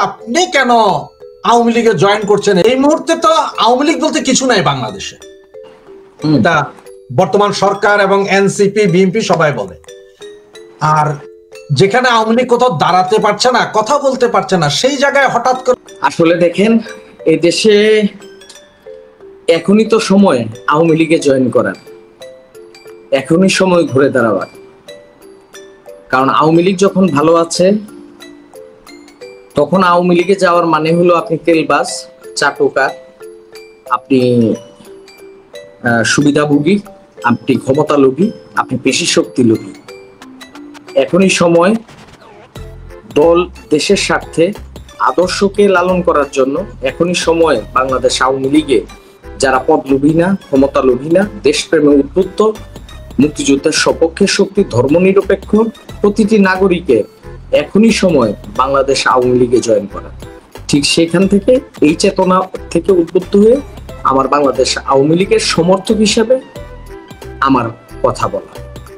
আপনি কেন আওয়ামী লীগে জয়েন করছেন? এই মুহূর্তে তো আওয়ামী লীগ বলতে কিছু নাই বাংলাদেশে, এটা বর্তমান সরকার এবং এনসিপি বিএনপি সবাই বলে। আর যেখানে আওয়ামী লীগ কোথাও দাঁড়াতে পারছে না, কথা বলতে পারছে না, সেই জায়গায় হঠাৎ করে আসলে দেখেন, এই দেশে এখনই তো সময় আওয়ামী লীগে জয়েন করার, এখনই সময় ঘুরে দাঁড়াবার। কারণ আওয়ামী লীগ যখন ভালো আছে তখন আওয়ামী লীগে যাওয়ার মানে হলো আপনি তেলবাজ, চাটুকার, আপনি সুবিধাভোগী, আপনি ক্ষমতা লোভী, আপনি পেশি শক্তি লোভী। এখনই সময় দল দেশের স্বার্থে আদর্শকে লালন করার জন্য, এখনই সময় বাংলাদেশ আওয়ামী লীগে যারা পদ লোভী না, ক্ষমতা লোভী না, দেশপ্রেমে উদ্বুদ্ধ, মুক্তিযুদ্ধের সপক্ষে শক্তি, ধর্মনিরপেক্ষ প্রতিটি নাগরিকের এখনই সময় বাংলাদেশ আওয়ামী লীগে জয়েন করা। ঠিক সেখান থেকে, এই চেতনা থেকে উদ্বুদ্ধ হয়ে আমার বাংলাদেশ আওয়ামী লীগের সমর্থক হিসাবে আমার কথা বলা।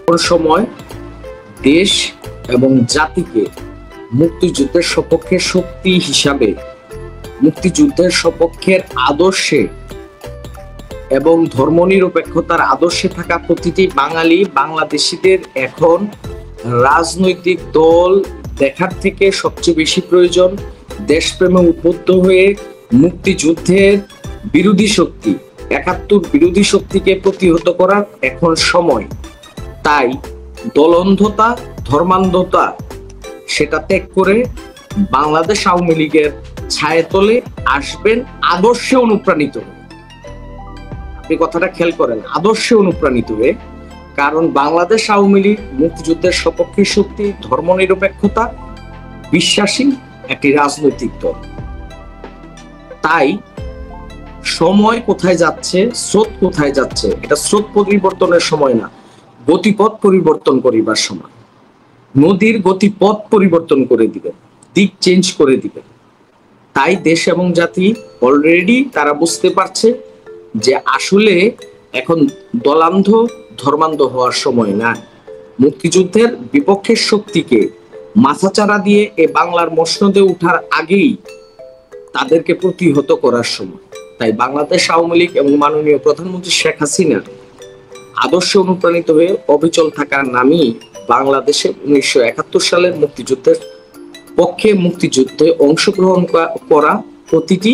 কোন সময় দেশ এবং জাতিকে মুক্তিযুদ্ধের সপক্ষে শক্তি হিসাবে, মুক্তিযুদ্ধের সপক্ষের আদর্শে এবং ধর্মনিরপেক্ষতার আদর্শে থাকা প্রতিটি বাঙালি বাংলাদেশিদের এখন রাজনৈতিক দল দেখার থেকে সবচেয়ে বেশি প্রয়োজন দেশপ্রেমে উদ্বুদ্ধ হয়ে মুক্তিযুদ্ধের বিরোধী শক্তি, ৭১ বিরোধী শক্তিকে প্রতিহত করার এখন সময়। তাই দলন্ধতা, ধর্মান্ধতা সেটা ত্যাগ করে বাংলাদেশ আওয়ামী লীগের ছায়াতলে আসবেন আদর্শে অনুপ্রাণিত হয়ে। আপনি কথাটা খেয়াল করেন, আদর্শে অনুপ্রাণিত হয়ে। কারণ বাংলাদেশ আওয়ামী লীগ মুক্তিযুদ্ধের সপক্ষে শক্তি, ধর্মনিরপেক্ষতা বিশ্বাসী একটি রাজনৈতিক দল। তাই সময় কোথায় যাচ্ছে, স্রোত কোথায় যাচ্ছে, এটা স্রোত পরিবর্তনের সময় না, গতিপথ পরিবর্তন করিবার সময়। নদীর গতিপথ পরিবর্তন করে দিবেন, দিক চেঞ্জ করে দিবেন। তাই দেশ এবং জাতি অলরেডি তারা বুঝতে পারছে যে আসলে এখন দলান্ধ, ধর্মান্ধ হওয়ার সময় না। মুক্তিযুদ্ধের বিপক্ষের শক্তিকে মাথাচাড়া দিয়ে এ বাংলার মসনদে উঠার আগেই তাদেরকে প্রতিহত করার সময়। তাই বাংলাদেশ আওয়ামী লীগ এবং মাননীয় প্রধানমন্ত্রী শেখ হাসিনা আদর্শে অনুপ্রাণিত হয়ে অবিচল থাকার নামই বাংলাদেশে ১৯৭১ সালের মুক্তিযুদ্ধের পক্ষে, মুক্তিযুদ্ধে অংশগ্রহণ করা প্রতিটি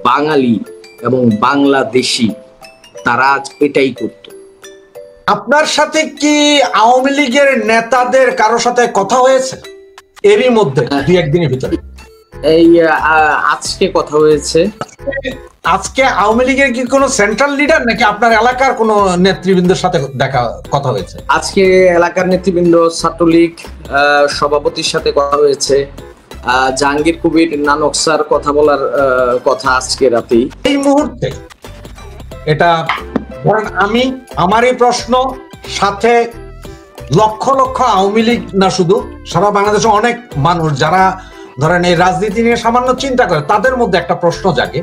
বাঙালি এবং বাংলাদেশি তারা আজ এটাই করত। আপনার সাথে কি আওয়ামী লীগের নেতাদের কারোর সাথে কথা হয়েছে এরই মধ্যে, দুই একদিনের ভিতরে? এই আজকে কথা হয়েছে। আজকে আওয়ামী লীগের কি কোনো সেন্ট্রাল লিডার নাকি আপনার এলাকার কোনো নেতৃবৃন্দের সাথে কথা হয়েছে? আজকে এলাকার নেতৃবৃন্দ, ছাত্রলীগ সভাপতির সাথে কথা হয়েছে, জাহাঙ্গীর কবির নানক স্যার কথা বলার কথা আজকে রাতেই। এই মুহূর্তে এটা ধরেন আমার এই প্রশ্ন সাথে লক্ষ লক্ষ আওয়ামী লীগ না, শুধু সারা বাংলাদেশে অনেক মানুষ যারা ধরেন এই রাজনীতি নিয়ে সামান্য চিন্তা করে, তাদের মধ্যে একটা প্রশ্ন জাগে।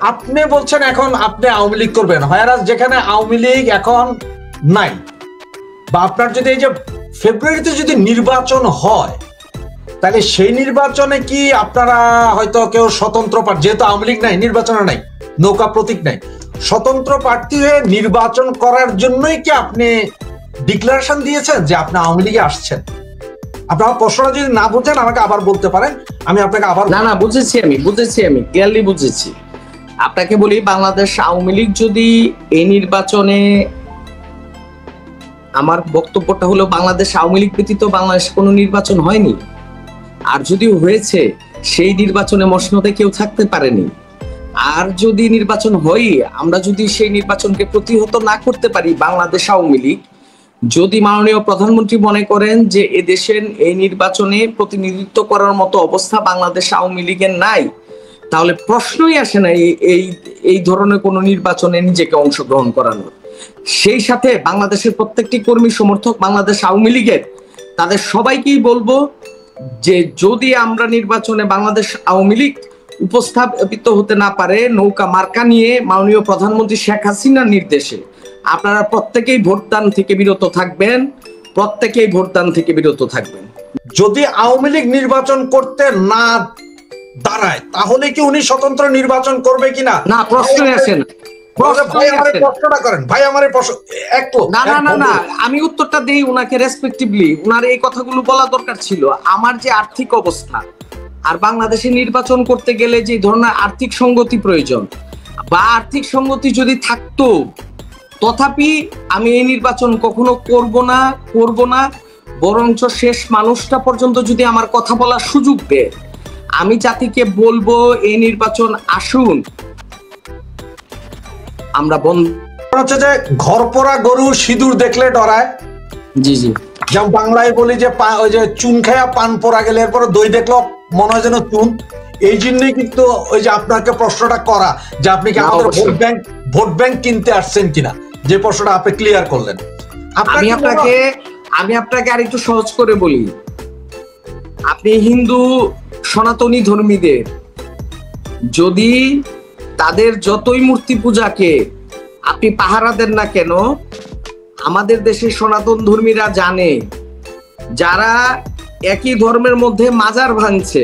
আপনি বলছেন এখন আপনি আওয়ামী লীগ করবেন, হয়রাজ যেখানে আওয়ামী লীগ এখন নাই, বা আপনার যদি এই যে ফেব্রুয়ারিতে যদি নির্বাচন হয়, তাহলে সেই নির্বাচনে কি আপনারা হয়তো কেউ স্বতন্ত্র প্রার্থী, যেহেতু আওয়ামী লীগ নাই, নির্বাচনে নাই, নৌকা প্রতীক নাই, স্বতন্ত্র প্রার্থী হয়ে নির্বাচন করার জন্যই কি আপনি ডিক্লারেশন দিয়েছেন যে আপনি আওয়ামী লীগে আসছেন? আপনার প্রশ্নটা যদি না বুঝেন আমাকে আবার বলতে পারেন, আমি আপনাকে আবার। না বুঝেছি, আমি ক্লিয়ারলি বুঝেছি। আপনাকে বলি, বাংলাদেশ আওয়ামী লীগ যদি এই নির্বাচনে, আমার বক্তব্যটা হলো বাংলাদেশ আওয়ামী লীগ ব্যতীত বাংলাদেশে কোনো নির্বাচন হয়নি। আর যদি হয়েছে, সেই নির্বাচনে মসনদে কেউ থাকতে পারেনি। আর যদি নির্বাচন হয়, আমরা যদি সেই নির্বাচনকে প্রতিহত না করতে পারি, বাংলাদেশ আওয়ামী লীগ যদি মাননীয় প্রধানমন্ত্রী মনে করেন যে এদেশের এই নির্বাচনে প্রতিনিধিত্ব করার মতো অবস্থা বাংলাদেশ আওয়ামী লীগের নাই, তাহলে প্রশ্নই আসে না এই ধরনের কোনো নির্বাচনে নিজেকে অংশগ্রহণ করানোর। সেই সাথে বাংলাদেশের প্রত্যেকটি কর্মী সমর্থক বাংলাদেশ আওয়ামী লীগের, তাদের সবাইকেই বলবো যে যদি আমরা নির্বাচনে বাংলাদেশ আওয়ামী লীগ উপস্থাপিত হতে না পারে নৌকা মার্কা নিয়ে মাননীয় প্রধানমন্ত্রী শেখ হাসিনার নির্দেশে, আপনারা প্রত্যেকেই ভোটদান থেকে বিরত থাকবেন, প্রত্যেকেই ভোটদান থেকে বিরত থাকবেন। যদি আওয়ামী লীগ নির্বাচন করতে না দাঁড়ায় তাহলে কি উনি স্বতন্ত্র নির্বাচন করবে কিনা? না, প্রশ্নই আসে না। ভাই আমার প্রশ্নটা করেন, ভাই আমার প্রশ্ন না না না না, আমি উত্তরটা দেই উনাকে রেসপেক্টিভলি। উনার এই কথাগুলো বলা দরকার ছিল। আমার যে আর্থিক অবস্থা আর বাংলাদেশে নির্বাচন করতে গেলে যে ধরনের আর্থিক সঙ্গতি প্রয়োজন, বা আর্থিক সঙ্গতি যদি থাকতো, তথাপি আমি এই নির্বাচন কখনো করব না। বরঞ্চ শেষ মানুষটা পর্যন্ত যদি আমার কথা বলার সুযোগ দেয়, আমি জাতিকে বলবো এই নির্বাচন আসুন, আমরা বন্ধ। হচ্ছে যে ঘর পোড়া গরু সিঁদুর দেখলে ডরায়। জি জি, যেমন বাংলায় বলি যে ওই যে চুন খায়া পান পোড়া গেলে এরপরে দই দেখলো মনে হয় যেন চুন। এই জন্যই কিন্তু ওই যে আপনাকে প্রশ্নটা করা যে আপনি কি আমাদের ভোট ব্যাংক কিনতে আসছেন কিনা, যে প্রশ্নটা আপনি ক্লিয়ার করলেন। আমি আপনাকে আর একটু সহজ করে বলি। আপনি হিন্দু সনাতনী ধর্মীদের যদি তাদের যতই মূর্তি পূজাকে আপনি পাহারা দেন না কেন, আমাদের দেশের সনাতন ধর্মীরা জানে যারা একই ধর্মের মধ্যে মাজার ভাঙছে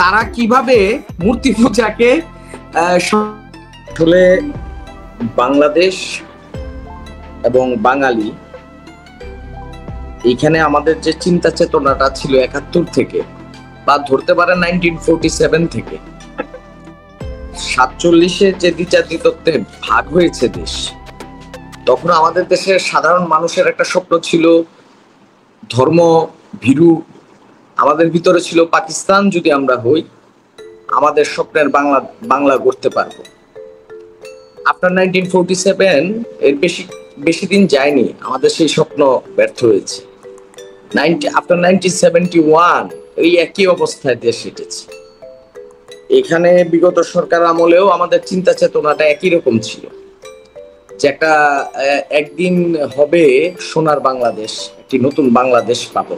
তারা কিভাবে মূর্তি পূজাকে। আসলে বাংলাদেশ এবং বাঙালি, এইখানে আমাদের যে চিন্তা চেতনাটা ছিল ৭১ থেকে, বা ধরতে পারেন 1947 থেকে, 47-এ যে দ্বিজাতিত্বের ভাগ হয়েছে দেশ, তখন আমাদের দেশের সাধারণ মানুষের একটা স্বপ্ন ছিল ধর্ম ভীরু। আমাদের ভিতরে ছিল পাকিস্তান যদি আমরা হই, আমাদের স্বপ্নের বাংলা গড়তে পারবো। আফটার 1947 এর বেশি দিন যায়নি, আমাদের সেই স্বপ্ন ব্যর্থ হয়েছে। আফটার 1971 এই একই অবস্থায় দেশ হেঁটেছে। এখানে বিগত সরকার আমলেও আমাদের চিন্তা চেতনাটা একই রকম ছিল যে একদিন হবে সোনার বাংলাদেশ, একটি নতুন বাংলাদেশ পাবো।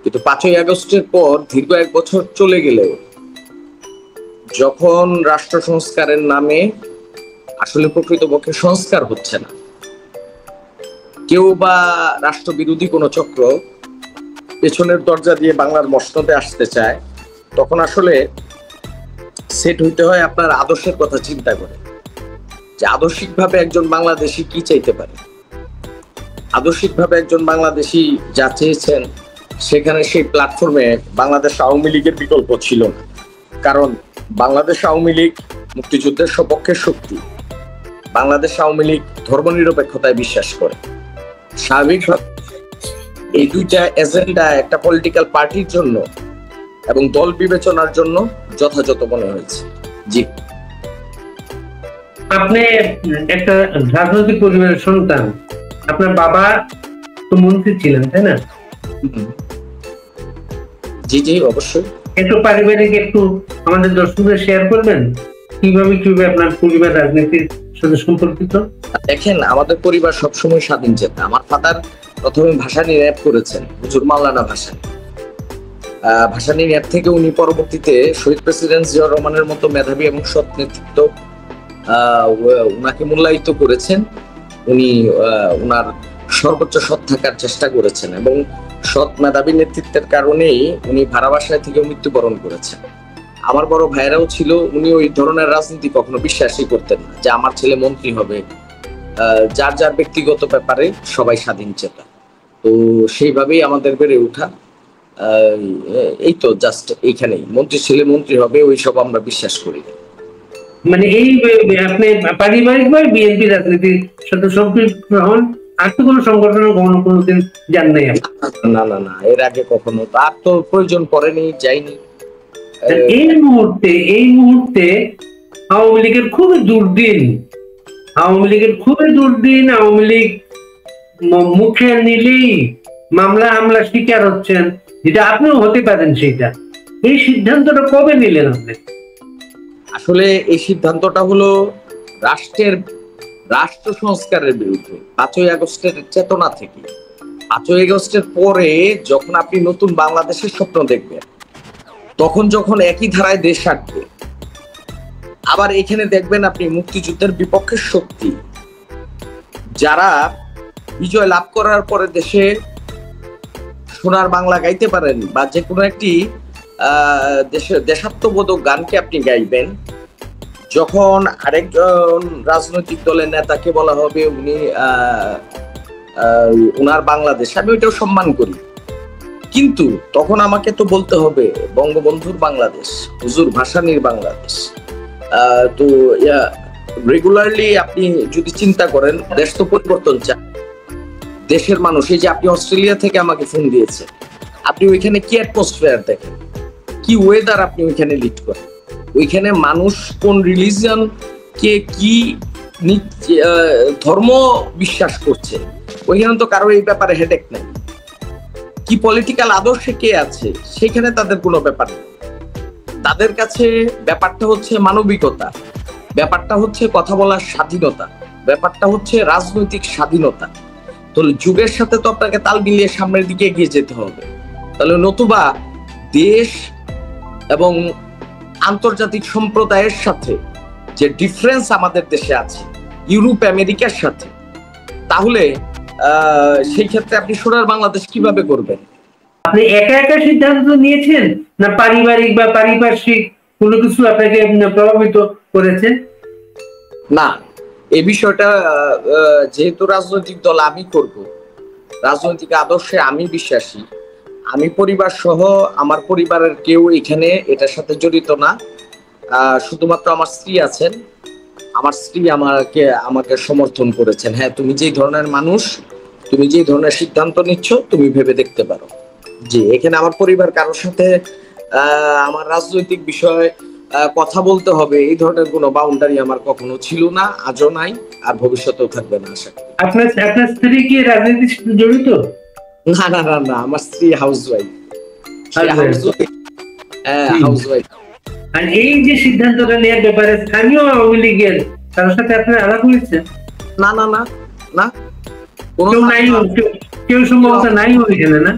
কিন্তু 5ই আগস্টের পর দীর্ঘ 1 বছর চলে গেলেও যখন রাষ্ট্র সংস্কারের নামে আসলে প্রকৃতপক্ষে সংস্কার হচ্ছে না, কেউ বা রাষ্ট্রবিরোধী কোনো চক্র পেছনের দরজা দিয়ে বাংলার মসনদে আসতে চায়, তখন আসলে সেট হইতে হয় আপনার আদর্শের কথা চিন্তা করে, যে আদর্শিকভাবে একজন বাংলাদেশি কি চাইতে পারে। আদর্শিকভাবে একজন বাংলাদেশি যা চেয়েছেন, সেখানে সেই প্ল্যাটফর্মে বাংলাদেশ আওয়ামী লীগের বিকল্প ছিল না। কারণ বাংলাদেশ আওয়ামী লীগ মুক্তিযুদ্ধের সপক্ষের শক্তি, বাংলাদেশ আওয়ামী লীগ ধর্মনিরপেক্ষতায় বিশ্বাস করে। স্বাভাবিকভাবে এই দুইটা এজেন্ডা একটা পলিটিক্যাল পার্টির জন্য এবং দল বিবেচনার জন্য যথাযথ মনে হয়েছে। জি, আপনি একটা রাজনৈতিক পরিবারের সন্তান, আপনার বাবা তো মন্ত্রী ছিলেন, তাই না? জি জি, অবশ্যই। একটু পারিবারিক একটু আমাদের দর্শকদের শেয়ার করবেন, কিভাবে আপনার পরিবার রাজনীতির সাথে সম্পর্কিত? দেখেন, আমাদের পরিবার সবসময় স্বাধীন চেতা। আমার ফাদার প্রথমে ভাসানী র্যাপ করেছেন, হুজুর মাওলানা ভাসানী। ভাসানী র্যাপ থেকে উনি পরবর্তীতে শহীদ প্রেসিডেন্ট জিয়াউর রহমানের মতো মেধাবী এবং সৎ নেতৃত্ব উনাকে মূল্যায়িত করেছেন। উনি উনার সর্বোচ্চ সৎ থাকার চেষ্টা করেছেন এবং সৎ মেধাবী নেতৃত্বের কারণেই উনি ভাড়া বাসায় থেকে মৃত্যুবরণ করেছেন। আমার বড় ভাইরাও ছিল, উনি ওই ধরনের রাজনীতি কখনো বিশ্বাসই করতেন না যে আমার ছেলে মন্ত্রী হবে। যার যার ব্যক্তিগত ব্যাপারে সবাই স্বাধীন চেতা। তো সেইভাবেই আমাদের বেড়ে ওঠা। এই তো জাস্ট এইখানেই, মন্ত্রী ছেলে মন্ত্রী হবে ওইসব আমরা বিশ্বাস করি না। মানে এই আপনি পারিবারিক ভাবে বিএনপি রাজনীতির সাথে সম্পৃক্ত হন, আর তো কোনো সংগঠনের কোনোদিন যান নাই? না না না, এর আগে কখনো তার তো প্রয়োজন পড়েনি, যাইনি। এই মুহূর্তে আওয়ামী লীগের খুবই দুর্দিন, আওয়ামী লীগ মুখে নিলেই মামলা হামলা শিকার হচ্ছেন, যেটা আপনিও হতে পারেন। সেইটা, এই সিদ্ধান্তটা কবে নিলেন আপনি? আসলে এই সিদ্ধান্তটা হলো রাষ্ট্র সংস্কারের বিরুদ্ধে 5ই আগস্টের চেতনা থেকে। 5ই আগস্টের পরে যখন আপনি নতুন বাংলাদেশের স্বপ্ন দেখবেন, তখন যখন একই ধারায় দেশ হাঁটবে, আবার এখানে দেখবেন আপনি মুক্তিযুদ্ধের বিপক্ষের শক্তি যারা বিজয় লাভ করার পরে দেশে সোনার বাংলা গাইতে পারেন বা যে কোনো একটি দেশাত্মবোধক গানকে আপনি গাইবেন, যখন আরেকজন রাজনৈতিক দলের নেতাকে বলা হবে উনি উনার বাংলাদেশ, আমি ওইটাও সম্মান করি, কিন্তু তখন আমাকে তো বলতে হবে বঙ্গবন্ধুর বাংলাদেশ, হুজুর ভাসানীর বাংলাদেশ। তো রেগুলারলি আপনি যদি চিন্তা করেন, দেশ তো পরিবর্তন চায়, দেশের মানুষ, এই যে আপনি অস্ট্রেলিয়া থেকে আমাকে ফোন দিয়েছে, আপনি ওইখানে কি অ্যাটমসফিয়ার দেখেন, কি ওয়েদার আপনি ওইখানে লিড করেন, ওইখানে মানুষ কোন রিলিজিয়ন কে কি ধর্ম বিশ্বাস করছে, ওইখানে তো কারো এই ব্যাপারে হেডেক নাই। কি পলিটিক্যাল আদর্শে কে আছে সেখানে তাদের কোনো ব্যাপার নেই। তাদের কাছে ব্যাপারটা হচ্ছে মানবিকতা, ব্যাপারটা হচ্ছে কথা বলার স্বাধীনতা, ব্যাপারটা হচ্ছে রাজনৈতিক স্বাধীনতা। তো যুগের সাথে তো আপনাকে তাল মিলিয়ে সামনের দিকে এগিয়ে যেতে হবে, তাহলে নতুবা দেশ এবং আন্তর্জাতিক সম্প্রদায়ের সাথে যে ডিফারেন্স আমাদের দেশে আছে ইউরোপ আমেরিকার সাথে, তাহলে সেই ক্ষেত্রে আপনি সোনার বাংলাদেশ কিভাবে করবেন? আপনি একা একা সিদ্ধান্ত নিয়েছেন না পারিবারিক বা পারিপার্শ্বিক কোনো কিছু আপনাকে প্রভাবিত করেছে? না, এই বিষয়টা যেহেতু রাজনৈতিক দল আমি করব, রাজনৈতিক আদর্শে আমি বিশ্বাসী, আমি পরিবার সহ আমার পরিবারের কেউ এখানে এটার সাথে জড়িত না, শুধুমাত্র আমার স্ত্রী আছেন। আমার স্ত্রী আমাকে সমর্থন করেছেন, হ্যাঁ তুমি যেই ধরনের মানুষ, তুমি যেই ধরনের সিদ্ধান্ত নিচ্ছ তুমি ভেবে দেখতে পারো। জি, এখানে আমার পরিবার কারোর সাথে আমার রাজনৈতিক বিষয়ে কথা বলতে হবে এই ধরনের কোনো বাউন্ডারি আমার কখনো ছিল না, আজও নাই, আর ভবিষ্যতেও থাকবে না আশা করি। আপনার স্ত্রী কি রাজনীতির সাথে জড়িত? না না না না, আমার স্ত্রী হাউসওয়াইফ। হাউসওয়াইফ। আর এই যে সিদ্ধান্তটা নেওয়ার ব্যাপারে স্থানীয় আওয়ামী লীগের তার সাথে আপনার আলাপ হয়েছে? না না না না, কেউ সম্ভবত নাই ওইখানে, না?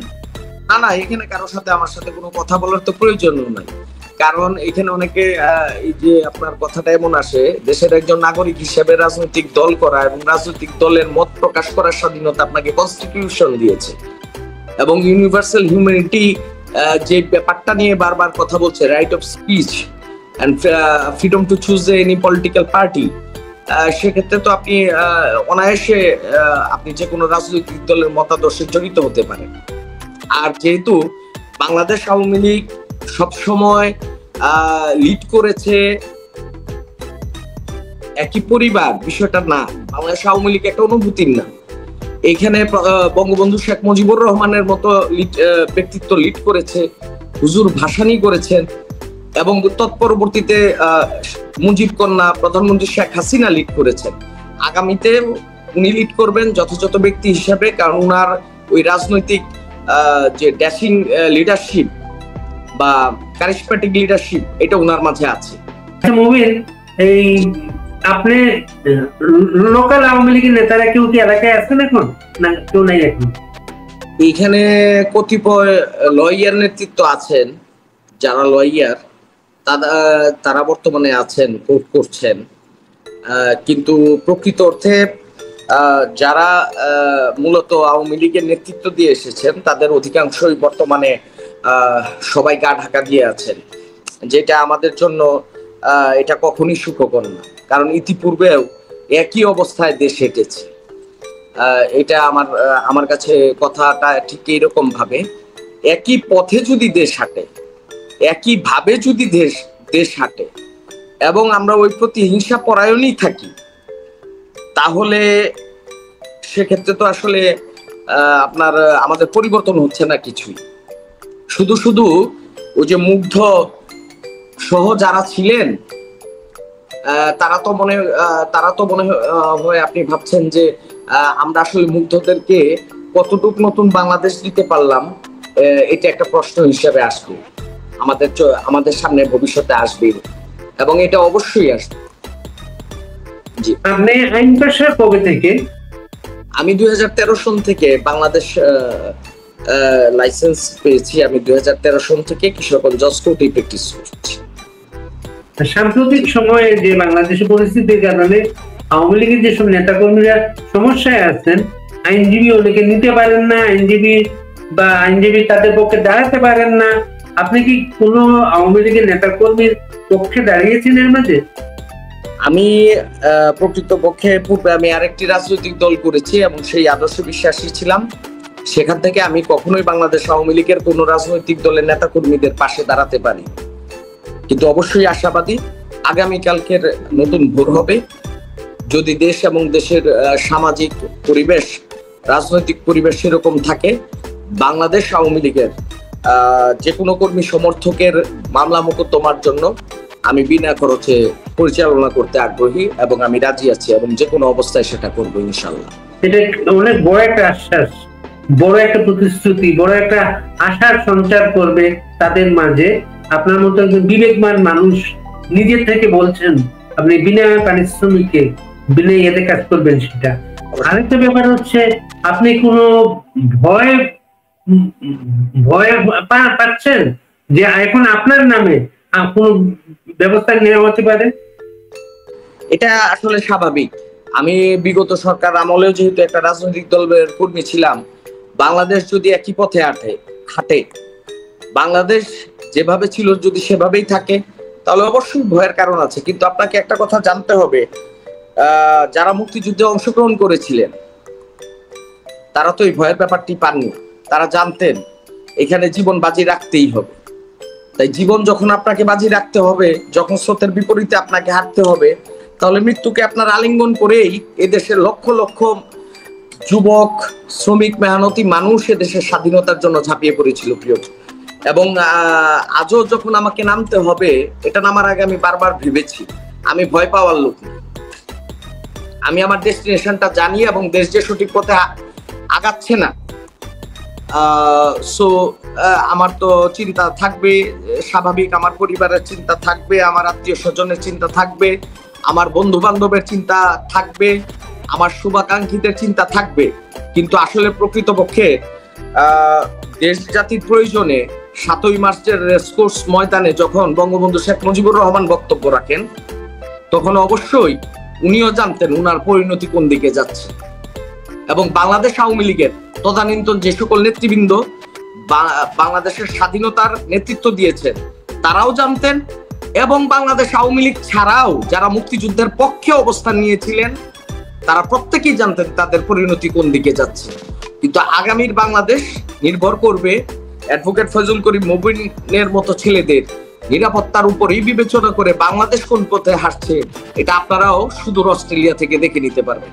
না না, এখানে কারোর সাথে আমার সাথে কোনো কথা বলার তো প্রয়োজনও নাই, কারণ এখানে অনেকে এই যে আপনার কথাটা এমন আসে, দেশের একজন নাগরিক হিসেবে রাজনৈতিক দল করা এবং রাজনৈতিক দলের মত প্রকাশ করার স্বাধীনতা আপনাকে কনস্টিটিউশন দিয়েছে, এবং ইউনিভার্সাল হিউম্যানিটি যে ব্যাপারটা নিয়ে বারবার কথা বলছে, right of speech and freedom to choose any political party, সেক্ষেত্রে তো আপনি অনায়াসে আপনি যে কোনো রাজনৈতিক দলের মতাদর্শে জড়িত হতে পারেন। আর যেহেতু বাংলাদেশ আওয়ামী লীগ সবসময় লিড করেছে একই পরিবার, বিষয়টা না, বাংলাদেশ আওয়ামী লীগ একটা অনুভূতির না, এইখানে বঙ্গবন্ধু শেখ মুজিবুর রহমানের মতো ব্যক্তিত্ব লিড করেছে, হুজুর ভাসানী করেছেন, এবং তৎপরবর্তীতে মুজিব কন্যা প্রধানমন্ত্রী শেখ হাসিনা লিড করেছেন। আগামীতে উনি লিড করবেন যথাযথ ব্যক্তি হিসাবে, কারণ উনার ওই রাজনৈতিক যে ড্যাশিং লিডারশিপ বা কারিশম্যাটিক লিডারশিপ এটা উনার মাঝে আছে। মুবিন, এই আপনি লোকাল আওয়ামী লীগের নেতারা কেউ কি এলাকায় আছেন এখন, না কেউ নাই এখন? এইখানে কতিপয় লয়ার নেতৃত্ব আছেন, যারা লয়ার তারা বর্তমানে আছেন, কোর্ট করছেন, কিন্তু প্রকৃত অর্থে যারা মূলত আওয়ামী লীগের নেতৃত্ব দিয়ে এসেছেন তাদের অধিকাংশই বর্তমানে সবাই গা ঢাকা দিয়ে আছেন, যেটা আমাদের জন্য এটা কখনই সুখকর না, কারণ ইতিপূর্বেও একই অবস্থায় দেশ হেঁটেছে। এটা আমার কাছে কথাটা ঠিক এইরকম ভাবে, একই পথে যদি দেশ হাঁটে, একই ভাবে যদি দেশ হাঁটে এবং আমরা ওই প্রতি হিংসা পরায়ণই থাকি, তাহলে সেক্ষেত্রে তো আসলে আমাদের পরিবর্তন হচ্ছে না কিছুই। শুধু ওই যে মুগ্ধ সহ যারা ছিলেন তারা তো মনে হয় আপনি ভাবছেন যে আমরা আসলে মুগ্ধদেরকে কতটুকু নতুন বাংলাদেশ দিতে পারলাম, এটা একটা প্রশ্ন হিসেবে আসবে আমাদের সামনে, ভবিষ্যতে আসবে, এবং এটা অবশ্যই আসবে। জি। আপনি আইন পেশা কবে থেকে? আমি 2013 সন থেকে বাংলাদেশ লাইসেন্স পেয়েছি। আমি 2013 সন থেকে কিশোরগঞ্জ জজ কোর্টে প্র্যাকটিস করছি। সাম্প্রতিক সময়ে যে বাংলাদেশের পরিস্থিতির কারণে আওয়ামী লীগের যেসব নেতাকর্মীরা সমস্যায় আছেন, আইনজীবী অনেকে নিতে পারেন না, আইনজীবী বা আইনজীবী তাদের পক্ষে দাঁড়াতে পারেন না, আপনি কি কোনো আওয়ামী লীগের নেতা কর্মীর পক্ষে দাঁড়িয়েছেন এর মাঝে? আমি প্রকৃতপক্ষে পূর্বে আমি আরেকটি রাজনৈতিক দল করেছি এবং সেই আদর্শ বিশ্বাসী ছিলাম। সেখান থেকে আমি কখনোই বাংলাদেশ আওয়ামী লীগের কোনো রাজনৈতিক দলের নেতা কর্মীদের পাশে দাঁড়াতে পারি, কিন্তু অবশ্যই আশাবাদী আগামীকালকের নতুন ভোর হবে। যদি দেশ এবং দেশের সামাজিক পরিবেশ, রাজনৈতিক পরিবেশ সেরকম থাকে, বাংলাদেশ আওয়ামী লীগের যে কোনো কর্মী সমর্থকের মামলা মোকদ্দমার জন্য আমি বিনা খরচে পরিচালনা করতে আগ্রহী এবং আমি রাজি আছি এবং যে কোনো অবস্থায় সেটা করবো ইনশাল্লাহ। এটা অনেক বড় একটা আশ্বাস, বড় একটা প্রতিশ্রুতি, বড় একটা আশার সঞ্চার করবে তাদের মাঝে। আপনার মতো একজন বিবেকমান মানুষ নিজের থেকে বলছেন আপনি বিনা পারিশ্রমিকে বিনা ইয়েতে কাজ করবেন। সেটা আরেকটা ব্যাপার হচ্ছে, আপনি কোনো ভয় পাচ্ছেন যে এখন আপনার নামে কোন ব্যবস্থা নেওয়া হতে পারে? এটা আসলে স্বাভাবিক। আমি বিগত সরকার আমলেও যেহেতু একটা রাজনৈতিক দলের কর্মী ছিলাম, বাংলাদেশ যদি একই পথে হাঁটে, বাংলাদেশ যেভাবে ছিল যদি সেভাবেই থাকে, তাহলে অবশ্যই ভয়ের কারণ আছে। কিন্তু আপনাকে একটা কথা জানতে হবে, যারা মুক্তিযুদ্ধে অংশগ্রহণ করেছিলেন তারা তো এই ভয়ের ব্যাপারটি পাননি। তারা জানতেন এখানে জীবন বাজি রাখতেই হবে। তাই জীবন যখন আপনাকে বাজি রাখতে হবে, যখন স্রোতের বিপরীতে আপনাকে হাঁটতে হবে, তাহলে মৃত্যুকে আপনার আলিঙ্গন করেই এদেশের লক্ষ লক্ষ যুবক, শ্রমিক, মেহনতি মানুষ এদেশের স্বাধীনতার জন্য ঝাঁপিয়ে পড়েছিল প্রিয়। এবং আজও যখন আমাকে নামতে হবে, এটা নামার আগে আমি বারবার ভেবেছি আমি ভয় পাওয়ার লোক না। আমি আমার ডেস্টিনেশনটা জানি এবং দেশ যে সঠিক পথে আগাচ্ছে না, সো আমার তো চিন্তা থাকবে স্বাভাবিক, আমার পরিবারের চিন্তা থাকবে, আমার আত্মীয় স্বজনের চিন্তা থাকবে, আমার বন্ধু বান্ধবের চিন্তা থাকবে, আমার শুভাকাঙ্ক্ষীদের চিন্তা থাকবে। কিন্তু আসলে প্রকৃতপক্ষে দেশ জাতির প্রয়োজনে 7ই মার্চের রেসকোর্স ময়দানে যখন বঙ্গবন্ধু শেখ মুজিবুর রহমান বক্তব্য রাখেন, তখন অবশ্যই উনিও জানতেন উনার পরিণতি কোন দিকে যাচ্ছে। এবং বাংলাদেশ আওয়ামী লীগের তদানীন্তন যে সকল নেতৃবৃন্দ বাংলাদেশের স্বাধীনতার নেতৃত্ব দিয়েছেন তারাও জানতেন, এবং বাংলাদেশ আওয়ামী লীগ ছাড়াও যারা মুক্তিযুদ্ধের পক্ষে অবস্থান নিয়েছিলেন তারা প্রত্যেকেই জানতেন তাদের পরিণতি কোন দিকে যাচ্ছে। কিন্তু আগামীর বাংলাদেশ নির্ভর করবে অ্যাডভোকেট ফয়জুল করিম মুবিনের মতো ছেলেদের নিরাপত্তার উপরেই বিবেচনা করে বাংলাদেশ কোন পথে হাঁটছে এটা আপনারাও সুদূর অস্ট্রেলিয়া থেকে দেখে নিতে পারবেন।